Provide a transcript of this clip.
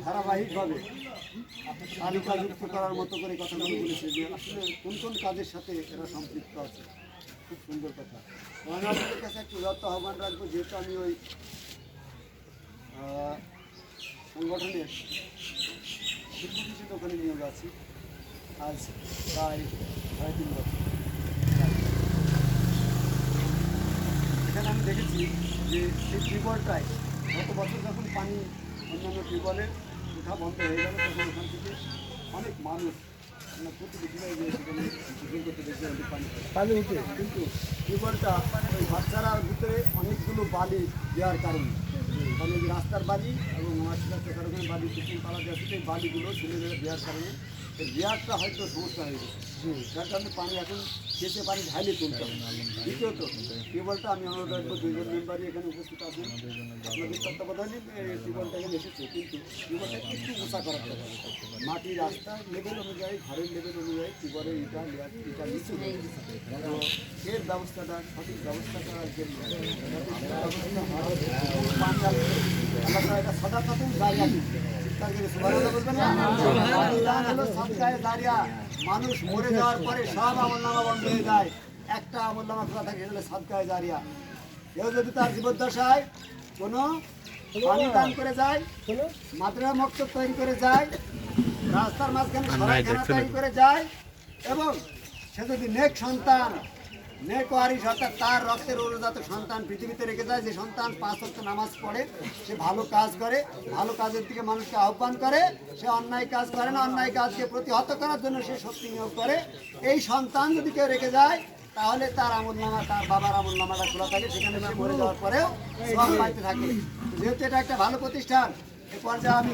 ধারাবাহিকভাবে তালিকাযুক্ত করার মতো করে কথাগুলো বলেছে যে আসলে কোন কোন কাজের সাথে এরা সম্পৃক্ত আছে। খুব সুন্দর কথা। আমি আপনাদের কাছে একটু যত আহ্বান রাখবো, যেহেতু আমি ওই সংগঠনের ওখানে নিয়োগ আছি আজ প্রায় 3.5 বছর। এখানে আমি দেখেছি যে সেই টিউবওয়েলটায় গত বছর যখন পানি অন্যান্য টিউবওয়েলের উঠা বন্ধ হয়ে গেল, তখন ওখান থেকে অনেক মানুষ প্রতিবেশীরাই যে সেখানে গোসল করতে দেখতে পানি উঠে, কিন্তু টিউবওয়েলটা ওই বাচ্চারার ভিতরে অনেকগুলো বালি দেওয়ার কারণে, মানে রাস্তার বালি এবং রাস্তার কারণে বালি কিছু পালা দেওয়া সেই বালিগুলো ছেলে দেওয়ার কারণে এই বিয়ারটা হয়তো সমস্যা হয়ে গেছে। যার কারণে পানি এখন কেসে পানি ঢাইলে তুলতে হবে। দ্বিতীয়ত টিউবওয়েলটা আমি অনুরোধ রাখবো, 2 জন মেম্বারই এখানে উপস্থিত আছেন, আপনাদের তত্ত্বাবধানে টিউবওয়েলটা এখানে এসেছে, কিন্তু টিউবওয়েলটা একটু উঁচা করাতে হবে। মাটি রাস্তার লেভেল অনুযায়ী, ঘরের লেভেল অনুযায়ী টিউবওয়েলের ইটা নিচু তো এর ব্যবস্থাটা, সঠিক ব্যবস্থাটা এটা সদা কথাই দাঁড়িয়ে মানুষ মরে যাওয়ার পরে সব আমলনামা বন্ধ হয়ে যায়, একটা আমলনামা খোলা থাকে, সেটা সাদকায়ে জারিয়া। কেউ যদি তার জীবদ্দশায় কোনো পানি দান করে যায়, মাদ্রাসা মক্তব তৈরি করে যায়, রাস্তার মাঝখানে সরাইখানা তৈরি করে যায়, এবং সে যদি নেক সন্তান, নেক ওয়ারিস অর্থাৎ তার রক্তের অনুজাত সন্তান পৃথিবীতে রেখে যায়, যে সন্তান 5 ওয়াক্ত নামাজ পড়ে, সে ভালো কাজ করে, ভালো কাজের দিকে মানুষকে আহ্বান করে, সে অন্যায় কাজ করে না, অন্যায় কাজকে প্রতিহত করার জন্য সে শক্তি নিয়োগ করে, এই সন্তান যদি কেউ রেখে যায়, তাহলে তার আমলনামা, তার বাবার আমলনামাটা খোলা থাকে, সেখানে সে মরে যাওয়ার পরেও সব পাইতে থাকে। যেহেতু এটা একটা ভালো প্রতিষ্ঠান, এ পর্যায়ে আমি